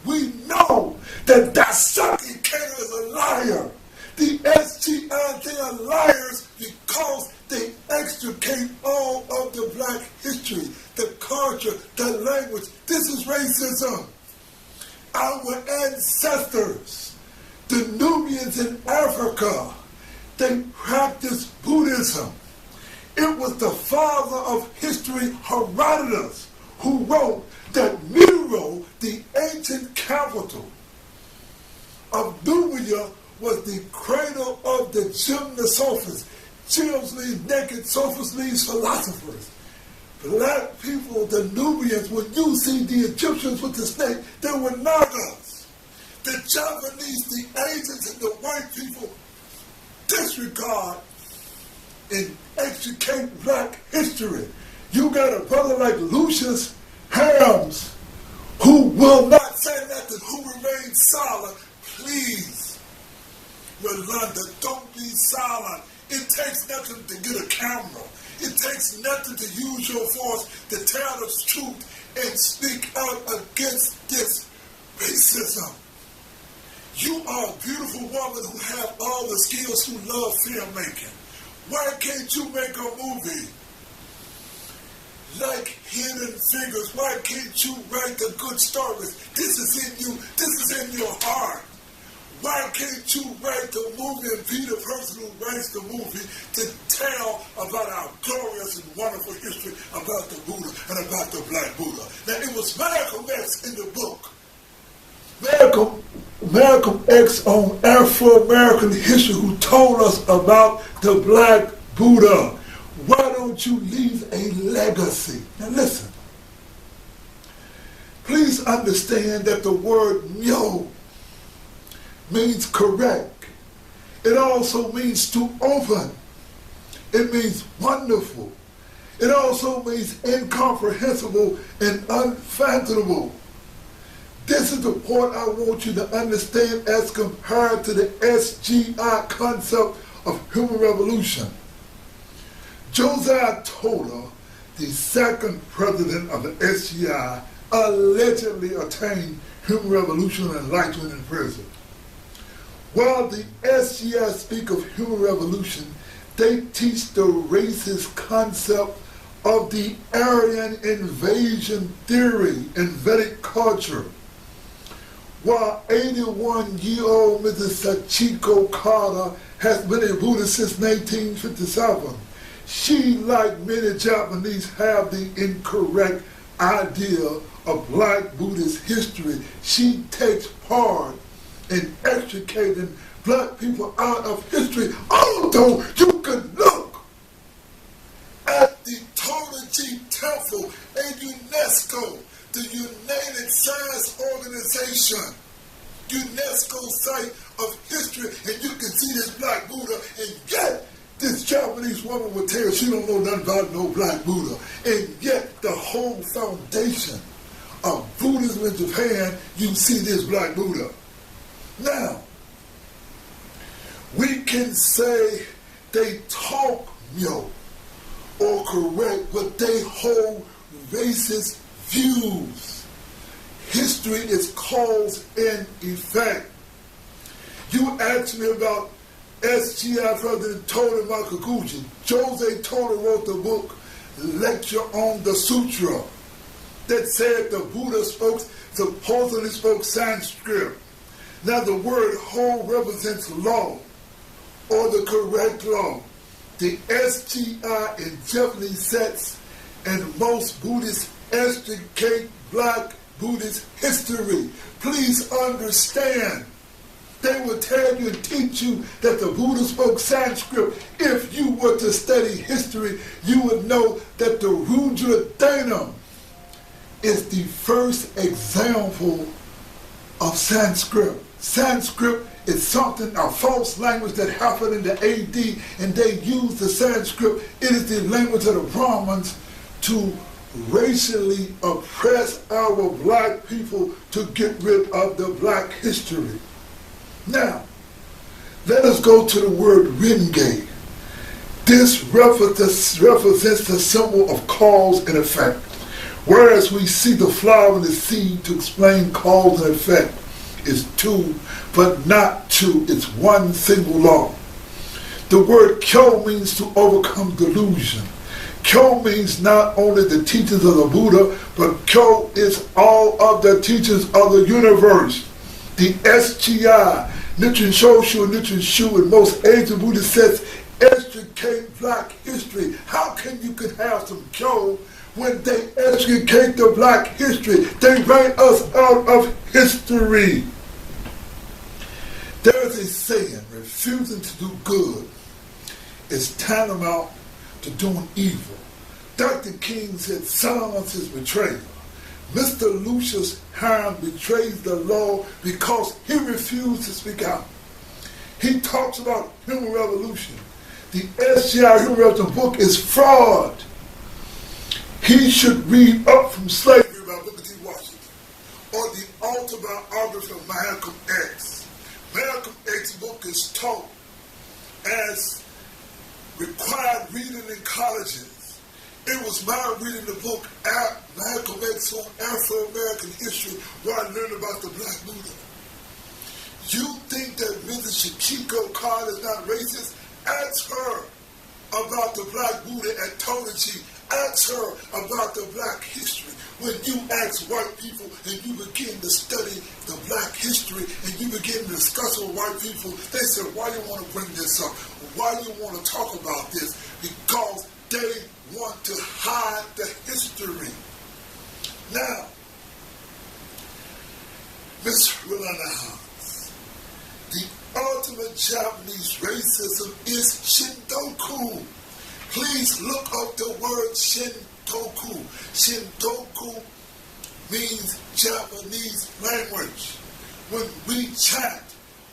We know that Dasaki Kato is a liar. The SGI, they are liars because they extricate all of the black history, the culture, the language. This is racism. Our ancestors, the Nubians in Africa, they practiced Buddhism. It was the father of history, Herodotus, who wrote that Miro, the ancient capital of Nubia, was the cradle of the Gymnosophist. Gymnos, naked Sophistles, philosophers. Black people, the Nubians, when you see the Egyptians with the snake, they were Nagas. The Japanese, the Asians, and the white people disregard and extricate black history. You got a brother like Lucius Hams who will not say nothing, who remains silent. Please, Rolanda, don't be silent. It takes nothing to get a camera. It takes nothing to use your voice to tell the truth and speak out against this racism. You are a beautiful woman who have all the skills, who love filmmaking. Why can't you make a movie like Hidden Figures? Why can't you write the good stories? This is in you. This is in your heart. Why can't you write the movie and be the person who writes the movie to tell about our glorious and wonderful history about the Buddha and about the Black Buddha? Now, it was Malcolm X in the book. Malcolm X on Afro-American history who told us about the Black Buddha. Why don't you leave a legacy? Now listen. Please understand that the word "myo" means correct. It also means to open. It means wonderful. It also means incomprehensible and unfathomable. This is the point I want you to understand as compared to the SGI concept of human revolution. Josiah Toda, the second president of the SGI, allegedly attained human revolution and enlightenment in prison. While the SGI speak of human revolution, they teach the racist concept of the Aryan invasion theory in Vedic culture. While 81-year-old Mrs. Sachiko Carter has been a Buddhist since 1957, she, like many Japanese, have the incorrect idea of Black Buddhist history. She takes part in extricating Black people out of history, although you could look at the Todaji Temple and UNESCO, the United Science Organization, UNESCO site of history, and you can see this Black Buddha, and yet this Japanese woman will tell you she don't know nothing about no Black Buddha, and yet the whole foundation of Buddhism in Japan, you see this Black Buddha. Now, we can say they talk myo or correct, but they hold racist views. History is cause and effect. You asked me about SGI President Tony Makaguchi, Jose Tony wrote the book Lecture on the Sutra that said the Buddha supposedly spoke Sanskrit. Now the word whole represents law, or the correct law. The SGI in Japanese sects and most Buddhists SGI Black Buddhist history. Please understand. They will tell you and teach you that the Buddha spoke Sanskrit. If you were to study history, you would know that the Rudra Dhanam is the first example of Sanskrit. Sanskrit is something, a false language that happened in the AD, and they used the Sanskrit. It is the language of the Brahmins to racially oppress our black people to get rid of the black history. Now, let us go to the word Renge. This represents the symbol of cause and effect. Whereas we see the flower and the seed to explain cause and effect is two, but not two. It's one single law. The word Kyo means to overcome delusion. Kyo means not only the teachings of the Buddha, but Kyo is all of the teachings of the universe. The SGI, Nichiren Shoshu and Nichiren Shu, and most Asian Buddhist sects educate black history. How can you could have some Kyo when they educate the black history? They write us out of history. There is a saying, refusing to do good is tantamount to doing evil. Dr. King said silence is betrayal. Mr. Lucius Hines betrays the law because he refused to speak out. He talks about human revolution. The SGI Human Revolution book is fraud. He should read Up from Slavery by Booker T. Washington, or the autobiography of Malcolm X. Malcolm X's book is taught as required reading in colleges. It was my reading the book Malcolm X on Afro-American history where I learned about the Black Buddha. You think that Mrs. Shikiko Carter is not racist? Ask her about the Black Buddha at Tonachi. Ask her about the black history. When you ask white people and you begin to study the black history and you begin to discuss with white people, they say, why do you want to bring this up? Why do you want to talk about this? Because they want to hide the history. Now, Miss Rolanda Hines, the ultimate Japanese racism is Shintoku. Please look up the word Shintoku. Shintoku means Japanese language. When we chant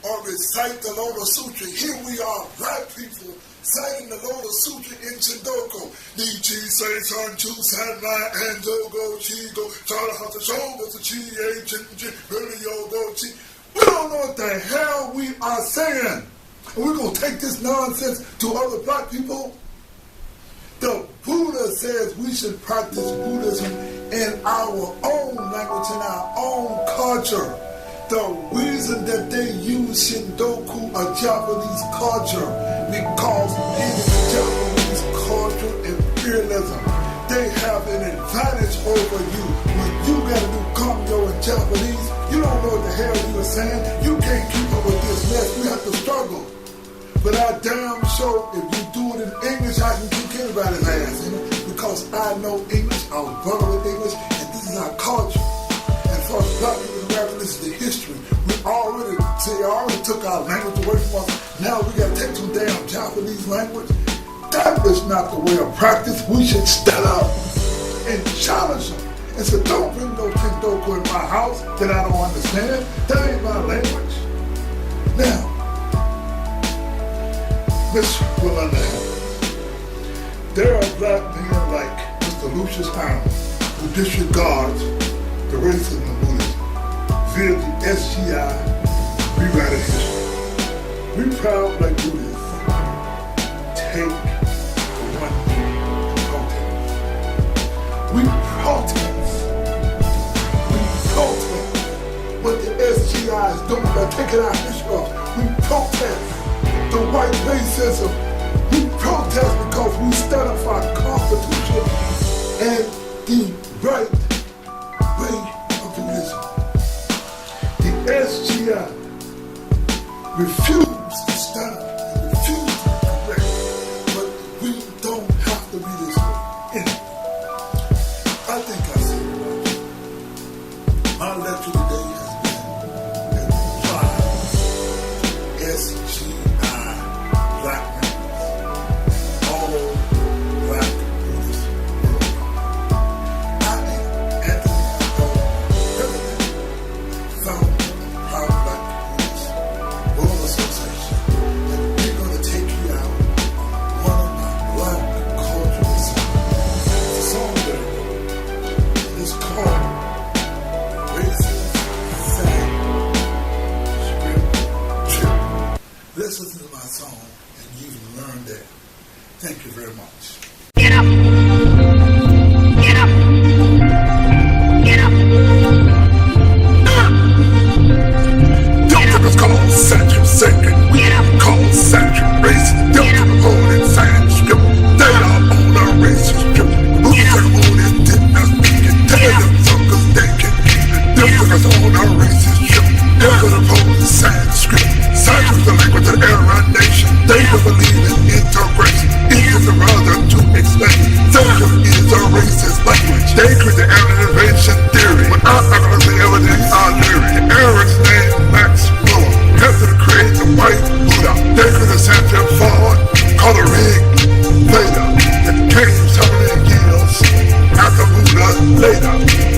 or recite the Lotus Sutra, here we are, black people, citing the Lotus Sutra in Shintoku. Nichi, Sei, San, Chu, San, Mai, Anjo, Go, Chi, Go, Chara, Hata, Show, Mr. Chi, A, Chin, Chin, Really, Yo, Go, Chi. We don't know what the hell we are saying. And we're going to take this nonsense to other black people. The Buddha says we should practice Buddhism in our own language, in our own culture. The reason that they use Shintoku, a Japanese culture, because it is Japanese culture imperialism. They have an advantage over you. When you got to do Gongyo in Japanese, you don't know what the hell you are saying. You can't keep up with this mess. We have to struggle. But I damn sure if you do it in English, I can kick anybody's ass, because I know English, I was brought up with English, and this is our culture. And for us black people in America, this is the history. We already took our language away from us. Now we got to take some damn Japanese language. That is not the way of practice. We should stand up and challenge them and say, don't bring no Shintoku in my house that I don't understand. That ain't my language. Now, Miss Rolanda Hines, there are black men like Mr. Lucius Hines who disregards the racism of Buddhism via the SGI rewriting history. We proud Black Buddhists take one to protest. We protest what the SGI is doing by taking our history off. We protest the white racism. We protest because we stand up for our Constitution and the right way of Buddhism. The SGI refuse to stand up and refuse to correct, but we don't have to be this way anymore. I think I said it right. My lecture today has been applied SGI Black Members, all Black Buddhist world. I am Anthony Elmore, President, founder of the Proud Black Buddhist World Association, and we're going to take you out on one of my Black cultural songs. It's a song that is called Racist Sect Script Trip. Listen to my song and you can learn that. Thank you very much. Get up! Get up! Get up! Don't think it's called Saturn Sacred. We call Saturn Racist. Don't think it's holding Sanskrit. They are on a racist trip. Buddhist ceremonies did not speak it. Tell them suckers they can keep it. Them suckers on a racist trip. They're gonna hold the Sanskrit. Sanskrit's the language of Aryan nation. They don't believe in integration. It's the rather to explain. Sanskrit is a racist language. They create the Aryan invasion theory. Without evidence, evidence are lyric. The Aryan's name Max Muller. After the create the white Buddha. They create the Sanskrit forward. Called a rig later. It came so many years after Buddha later.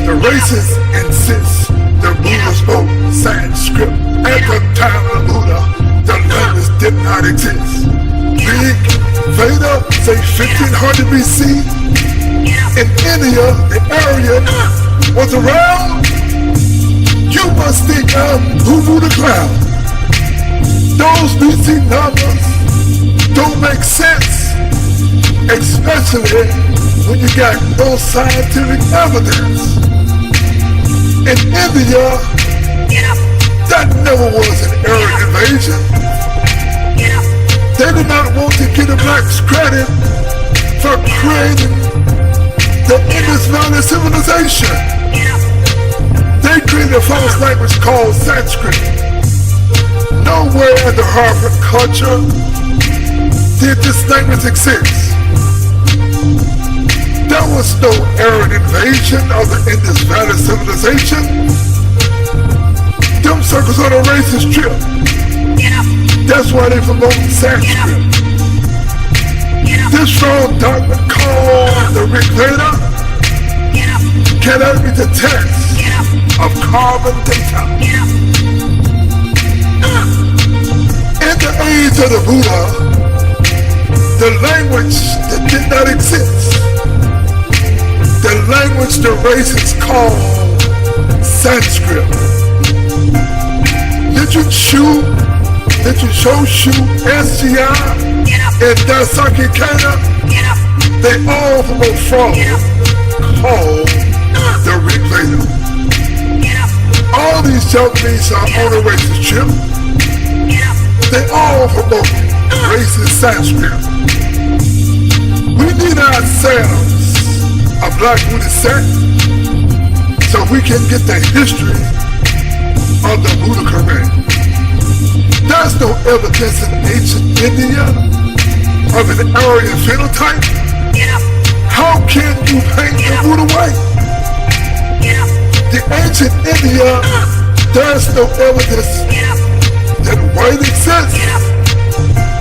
The racists insist the Buddha spoke Sanskrit. At the time of Buddha, the language did not exist. Big Veda, say 1500 BC. In India, the Aryan was around. You must think I'm Who the Clown. Those BC numbers don't make sense, especially when you got no scientific evidence. In India, that never was an Aryan invasion. They did not want to give the blacks credit for creating the Indus Valley civilization. They created a false language called Sanskrit. Nowhere in the Harvard culture did this language exist. There was no Aryan invasion of the Indus Valley civilization. Them circles on a racist trip. That's why they promote Sanskrit. This wrong doctrine called the Rig Veda cannot be the text of carbon data. In the age of the Buddha, the language that did not exist, the language the racists call Sanskrit. Literature, SGI, and Dasaki Kana, they all promote fraud called the Rig Veda. All these Japanese are on a racist trip. They all promote racist Sanskrit. We need ourselves a Black Buddhist sect so we can get the history of the Buddha correct. There's no evidence in ancient India of an Aryan phenotype. How can you paint the Buddha white? The ancient India, there's no evidence that white exists.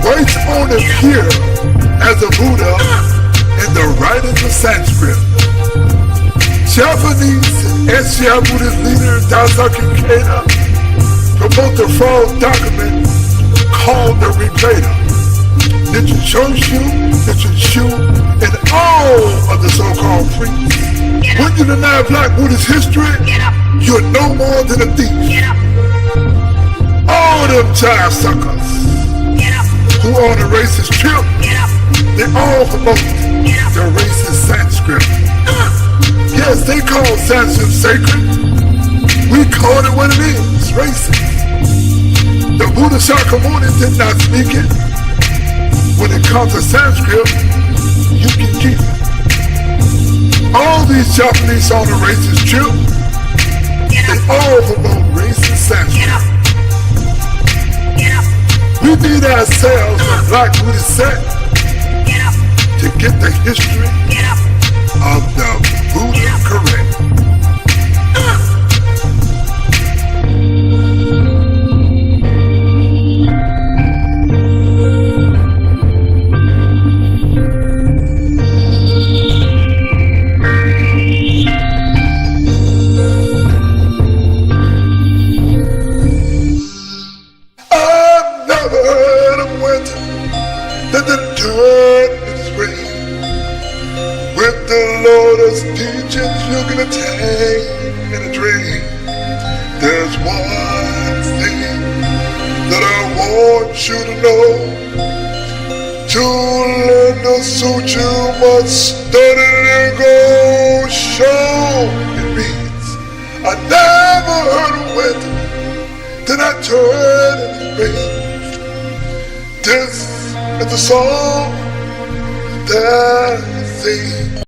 Whites only appear as a Buddha in the writings of Sanskrit. Japanese and SGI Buddhist leader Dasaki Kana promote the fraud document called the Rig Veda. Literature, and all of the so-called priests. When you deny Black Buddhist history, you're no more than a thief. All them child suckers who are on a racist trip, they all promote the racist Sanskrit. Yes, they call Sanskrit sacred. We call it what it is, racist. The Buddha Shakyamuni did not speak it. when it comes to Sanskrit, you can keep it. All these Japanese on the racist trip, they all promote racist Sanskrit. We need ourselves a Black Buddhist sect to get the history of the Buddha correct. That the dirt is green. With the Lord's teachings you can attain in a dream. There's one thing that I want you to know. To learn the suit you must study and go show. It means I never heard a winter, then I turned and it rained. This is the song that I sing.